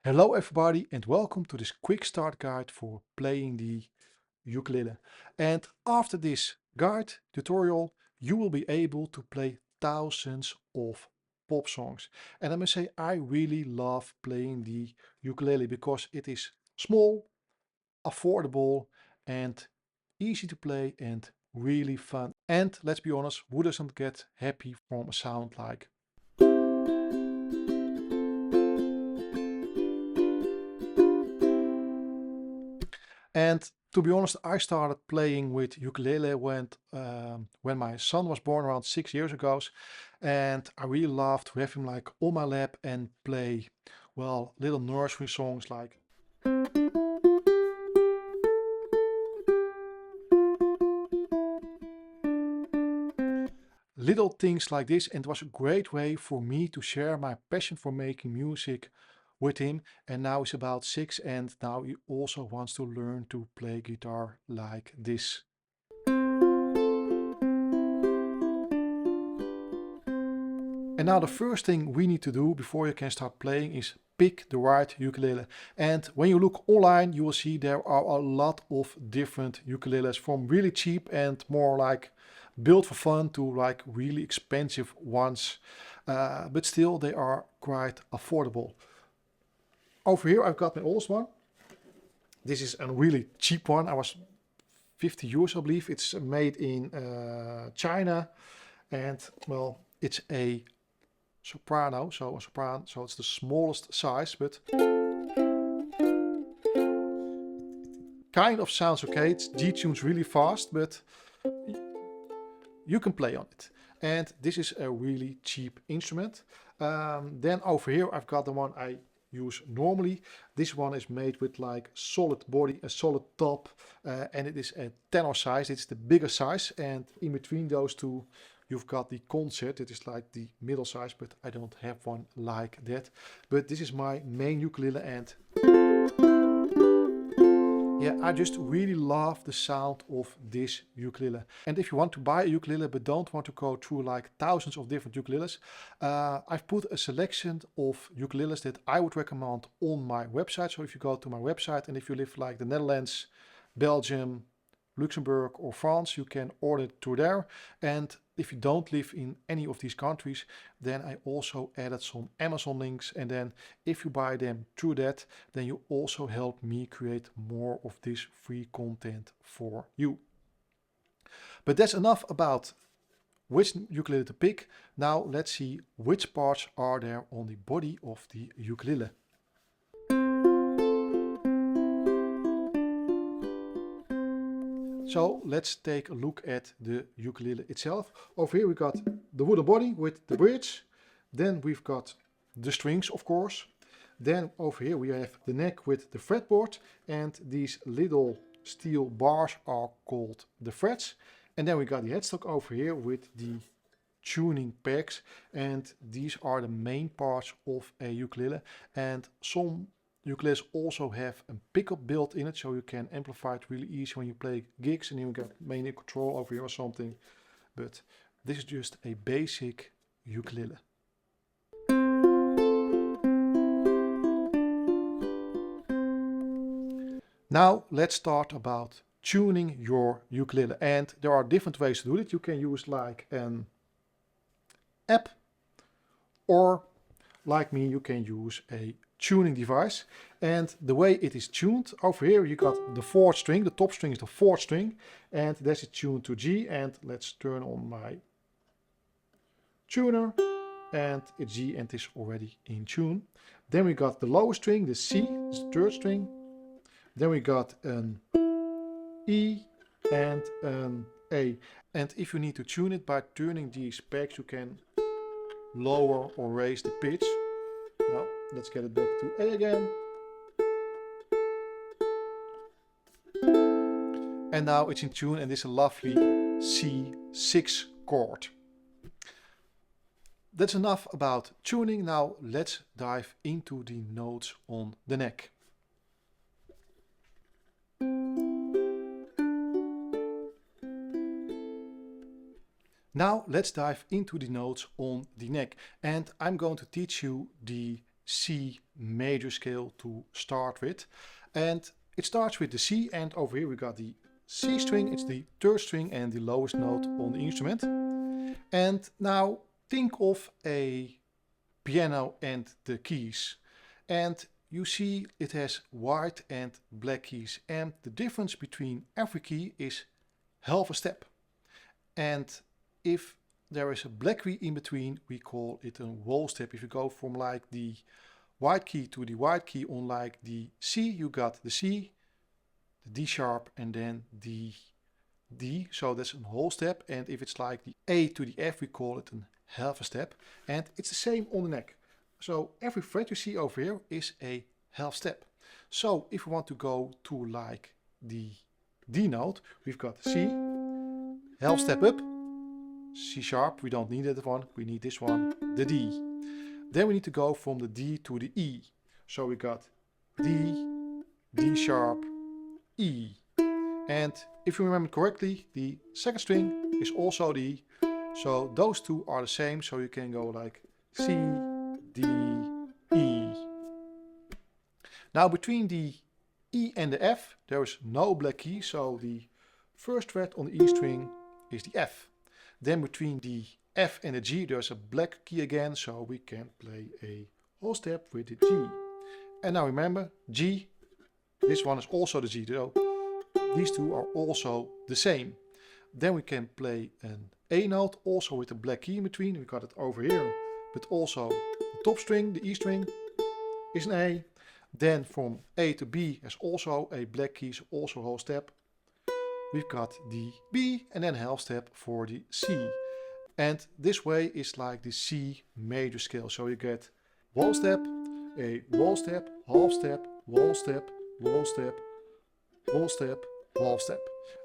Hello everybody and welcome to this quick start guide for playing the ukulele. And after this guide tutorial, you will be able to play thousands of pop songs. And I must say, I really love playing the ukulele because it is small, affordable, and easy to play and really fun. And let's be honest, who doesn't get happy from a sound like? And to be honest, I started playing with ukulele when my son was born around 6 years ago, and I really loved to have him like on my lap and play, well, little nursery songs like little things like this. And it was a great way for me to share my passion for making music with him. And now he's about 6, and now he also wants to learn to play guitar like this. And now the first thing we need to do before you can start playing is pick the right ukulele. And when you look online, you will see there are a lot of different ukuleles, from really cheap and more like built for fun to like really expensive ones. But still they are quite affordable. Over here I've got my oldest one. This is a really cheap one. I was 50 euros, I believe. It's made in China, and well, it's a soprano, so it's the smallest size, but kind of sounds okay. It's G tunes really fast, but you can play on it. And this is a really cheap instrument. Then over here I've got the one I use normally. This one is made with like solid body, a solid top, and it is a tenor size. It's the bigger size, and in between those two you've got the concert. It is like the middle size, but I don't have one like that. But this is my main ukulele, and yeah, I just really love the sound of this ukulele. And if you want to buy a ukulele but don't want to go through like thousands of different ukuleles, I've put a selection of ukuleles that I would recommend on my website. So if you go to my website, and if you live like the Netherlands, Belgium, Luxembourg or France, you can order it through there. And if you don't live in any of these countries, then I also added some Amazon links, and then if you buy them through that, then you also help me create more of this free content for you. But that's enough about which ukulele to pick. Now let's see which parts are there on the body of the ukulele. So let's take a look at the ukulele itself. Over here we got the wooden body with the bridge. Then we've got the strings, of course. Then over here we have the neck with the fretboard, and these little steel bars are called the frets. And then we got the headstock over here with the tuning pegs, and these are the main parts of a ukulele. And some ukuleles also have a pickup built in it, so you can amplify it really easy when you play gigs, and you get mainly control over here or something. But this is just a basic ukulele. Now let's start about tuning your ukulele, and there are different ways to do it. You can use like an app, or like me, you can use a tuning device. And the way it is tuned, over here you got the fourth string, the top string is the fourth string, and that's it tuned to G. And let's turn on my tuner, and it's G and it's already in tune. Then we got the lowest string, the C, is the third string. Then we got an E and an A. And if you need to tune it by turning these pegs, you can lower or raise the pitch. Now let's get it back to A again. And now it's in tune, and it's a lovely C6 chord. That's enough about tuning. Now let's dive into the notes on the neck. Now let's dive into the notes on the neck, and I'm going to teach you the C major scale to start with. And it starts with the C, and over here we got the C string, it's the third string and the lowest note on the instrument. And now think of a piano and the keys. And you see it has white and black keys, and the difference between every key is half a step. And if there is a black key in between, we call it a whole step. If you go from like the white key to the white key on like the C, you got the C, the D sharp, and then the D, so that's a whole step. And if it's like the A to the F, we call it a half a step. And it's the same on the neck. So every fret you see over here is a half step. So if we want to go to like the D note, we've got C, half step up, C sharp, we don't need that one, we need this one, the D. Then we need to go from the D to the E. So we got D, D sharp, E. And if you remember correctly, the second string is also the E. So those two are the same, so you can go like C, D, E. Now between the E and the F there is no black key, so the first fret on the E string is the F. Then between the F and the G there's a black key again, so we can play a whole step with the G. And now remember, G, this one is also the G, so these two are also the same. Then we can play an A note also with a black key in between. We got it over here, but also the top string, the E string, is an A. Then from A to B is also a black key, so also a whole step. We've got the B and then half step for the C. And this way is like the C major scale. So you get whole step, a whole step, half step, whole step, whole step, whole step, half step.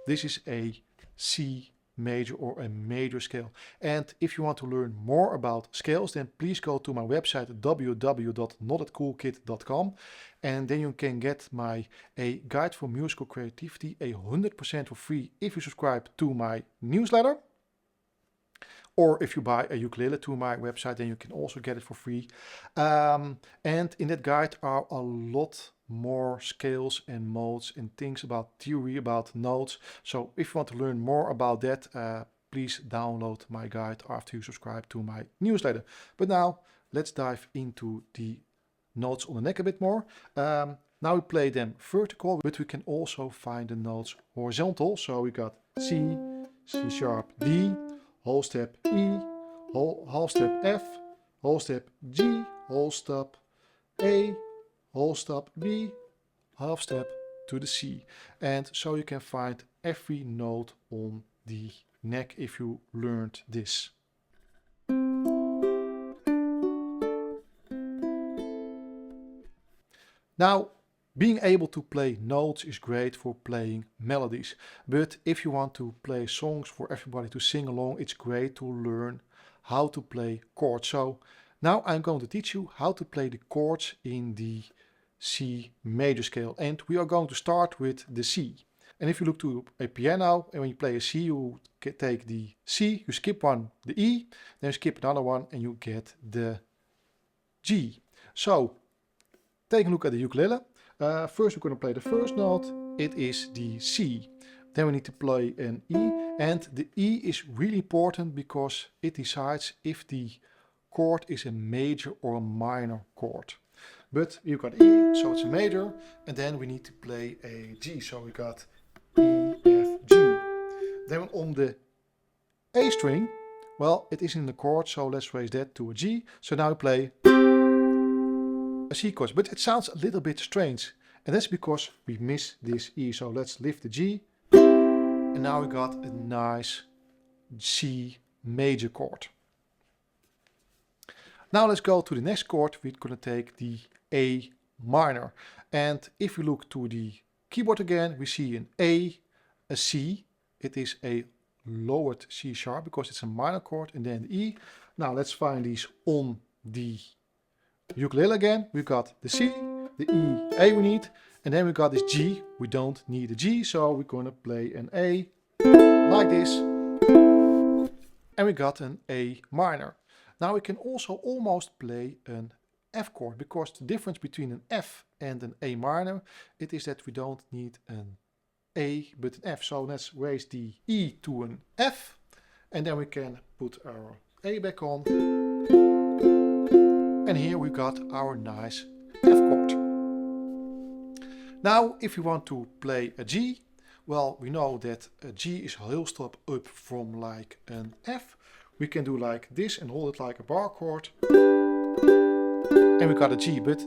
This is a C major or a major scale. And if you want to learn more about scales, then please go to my website www.notthatcoolkid.com, and then you can get a guide for musical creativity 100% for free if you subscribe to my newsletter. Or if you buy a ukulele to my website, then you can also get it for free. And in that guide are a lot more scales and modes and things about theory, about notes. So if you want to learn more about that, please download my guide after you subscribe to my newsletter. But now let's dive into the notes on the neck a bit more. Now we play them vertical, but we can also find the notes horizontal. So we got C, C sharp, D, whole step E, whole step F, whole step G, whole step A, whole step B, half step to the C. And so you can find every note on the neck if you learned this. Now, being able to play notes is great for playing melodies, but if you want to play songs for everybody to sing along, it's great to learn how to play chords. So now I'm going to teach you how to play the chords in the C major scale, and we are going to start with the C. And if you look to a piano and when you play a C, you take the C, you skip one, the E, then you skip another one and you get the G. So take a look at the ukulele. First we're going to play the first note, it is the C. Then we need to play an E, and the E is really important because it decides if the chord is a major or a minor chord. But you've got E, so it's a major, and then we need to play a G, so we got E, F, G. Then on the A string, well, it is in the chord, so let's raise that to a G. So now we play a C chord, but it sounds a little bit strange, and that's because we miss this E. So let's lift the G, and now we got a nice C major chord. Now let's go to the next chord. We're going to take the A minor, and if we look to the keyboard again, we see an A, a C. It is a lowered C sharp because it's a minor chord, and then the E. Now let's find these on the ukulele again. We got the C, the E, A we need, and then we got this G. We don't need a G, so we're gonna play an A like this, and we got an A minor. Now we can also almost play an F chord, because the difference between an F and an A minor, it is that we don't need an A but an F. So let's raise the E to an F, and then we can put our A back on. And here we got our nice F chord. Now if we want to play a G, well, we know that a G is a whole step up from like an F. We can do like this and hold it like a bar chord. And we got a G, but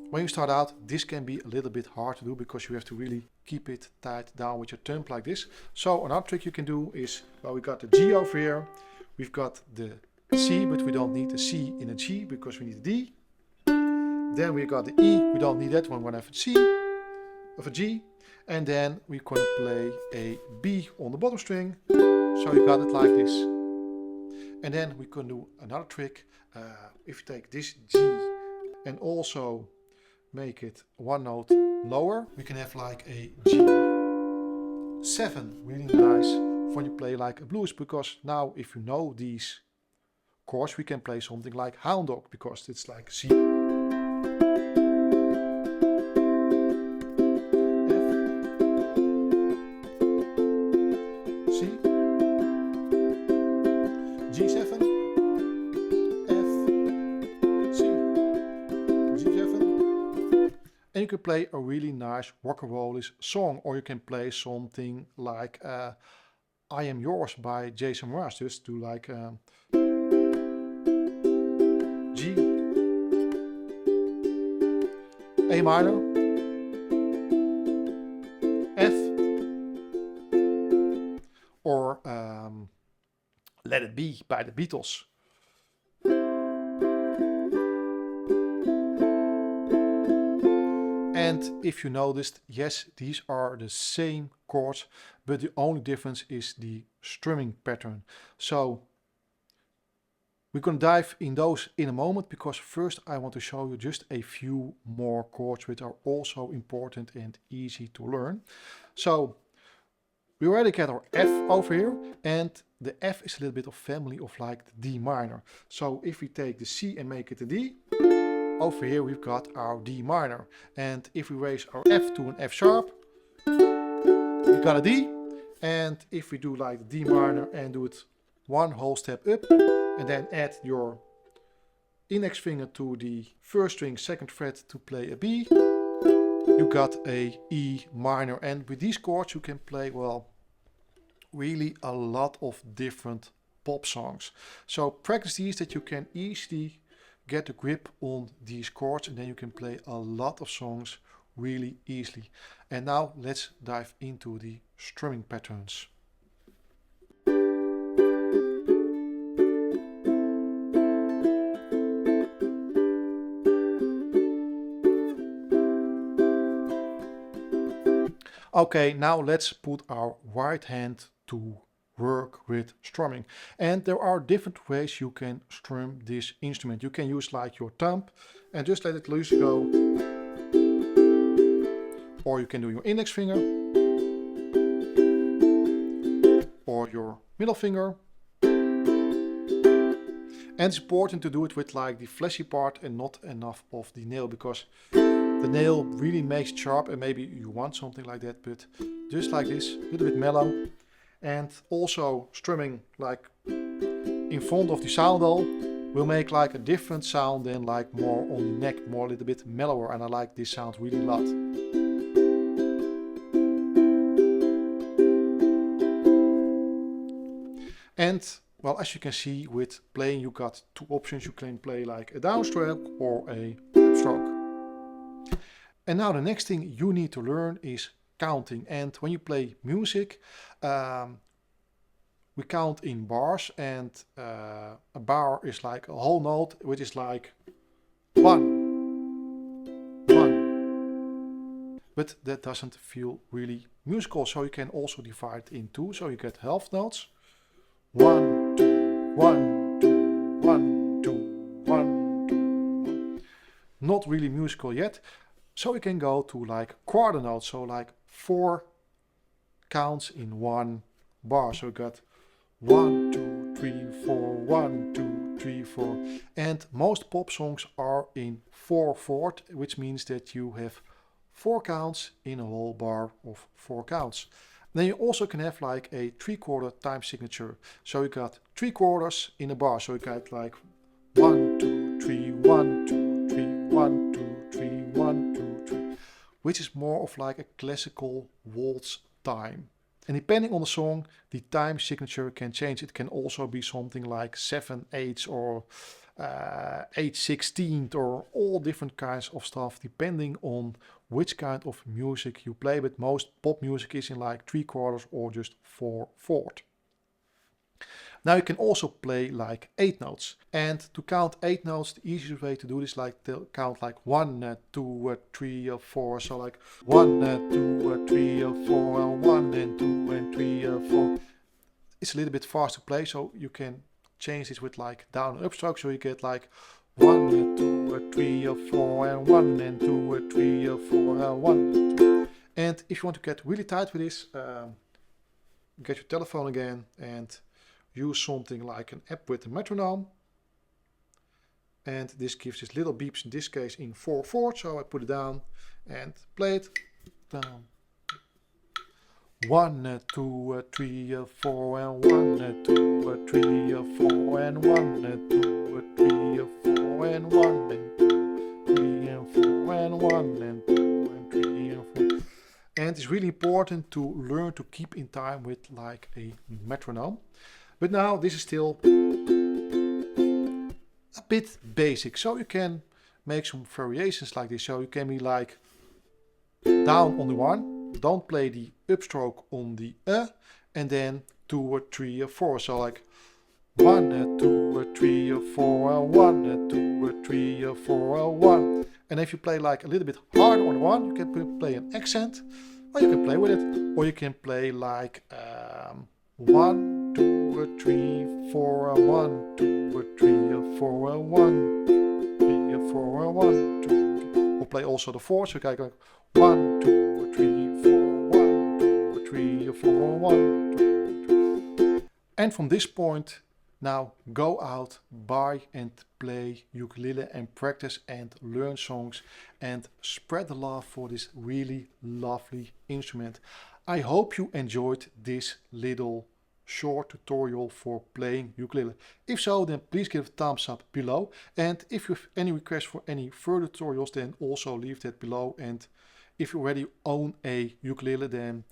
when you start out, this can be a little bit hard to do because you have to really keep it tight down with your thumb like this. So another trick you can do is, well, we got the G over here. We've got the C, but we don't need the C in a G because we need a D. Then we got the E, we don't need that one, we have a C of a G. And then we can play a B on the bottom string. So you got it like this. And then we can do another trick. If you take this G and also make it one note lower, we can have like a G7, really nice when you play like a blues, because now if you know these chords, we can play something like Hound Dog, because it's like C, G7, F, C, G7. And you can play a really nice rock and rollish song, or you can play something like I Am Yours by Jason Mraz. Just do like G, A minor, F, or Let It Be by the Beatles. And if you noticed, yes, these are the same chords, but the only difference is the strumming pattern. So we're going to dive in those in a moment, because first I want to show you just a few more chords which are also important and easy to learn. So we already get our F over here, and the F is a little bit of family of like the D minor. So if we take the C and make it a D, over here we've got our D minor. And if we raise our F to an F sharp, we got a D. And if we do like the D minor and do it one whole step up, and then add your index finger to the first string, second fret to play a B, you got a E minor. And with these chords you can play, well, really a lot of different pop songs. So practice these, that you can easily get a grip on these chords, and then you can play a lot of songs really easily. And now let's dive into the strumming patterns. Okay, now let's put our right hand to work with strumming. And there are different ways you can strum this instrument. You can use like your thumb and just let it loose go. Or you can do your index finger. Or your middle finger. And it's important to do it with like the fleshy part and not enough of the nail, because the nail really makes it sharp, and maybe you want something like that, but just like this, a little bit mellow. And also strumming like in front of the sound hole will make like a different sound than like more on the neck, more a little bit mellower, and I like this sound really a lot. And well, as you can see with playing, you got two options. You can play like a downstroke or a upstroke. And now the next thing you need to learn is counting. And when you play music, we count in bars, and a bar is like a whole note, which is like 1, 1. But that doesn't feel really musical, so you can also divide it in two. So you get half notes, 1, 2, 1, 2, 1, 2, 1, 2. Not really musical yet. So we can go to like quarter notes, so like 4 counts in one bar. So we got 1, 2, 3, 4, 1, 2, 3, 4. And most pop songs are in 4/4, which means that you have 4 counts in a whole bar of 4 counts. Then you also can have like a 3/4 time signature. So you got 3 quarters in a bar. So you got like 1, 2, 3, 1, 2, 3, 1, 2, 3, 1, 2, 3, which is more of like a classical waltz time. And depending on the song, the time signature can change. It can also be something like 7/8 or 8/16 or all different kinds of stuff, depending on which kind of music you play. But most pop music is in like 3/4 or just 4/4. Now you can also play like 8 notes. And to count 8 notes, the easiest way to do this is like to count like 1, 2, 3, 4. So like 1, 2, 3, 4, 1 and 2 and 3, 4. It's a little bit fast to play, so you can change this with like down and upstroke. So you get like 1, 2, 3, 4 and 1 and 2, 3, 4, 1, 2. And if you want to get really tight with this, get your telephone again and use something like an app with a metronome. And this gives this little beeps, in this case in 4/4. So I put it down and play it down. 1, 2, 3, 4 and 1, 2, 3, 4 and 1, 2, 3, 4 and 1 and 2, 3 and 4 and 1 and 2 and 3 and 4. And it's really important to learn to keep in time with like a metronome. But now this is still a bit basic, so you can make some variations like this. So you can be like down on the 1, don't play the upstroke on the and then 2 or 3 or 4. So like 1, 2 or 3 or 4, 1, 2 or 3 or 4, 1. And if you play like a little bit harder on the 1, you can play an accent, or you can play with it, or you can play like 1, 2, 3, 4, 1, 2, 3, 4, 1, 3, 4, 1, 2. Or play also the 4, so you can go 1, 2, 3, 4, 1, 2, 3, 4, 1, 2. And from this point, now go out, buy and play ukulele and practice and learn songs and spread the love for this really lovely instrument. I hope you enjoyed this little short tutorial for playing ukulele. If so, then please give a thumbs up below. And if you have any requests for any further tutorials, then also leave that below. And if you already own a ukulele, then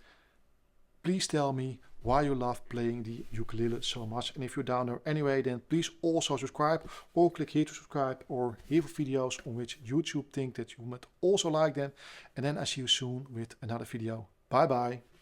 please tell me why you love playing the ukulele so much. And if you're down there anyway, then please also subscribe, or click here to subscribe, or here for videos on which YouTube think that you might also like them. And then I see you soon with another video. Bye bye.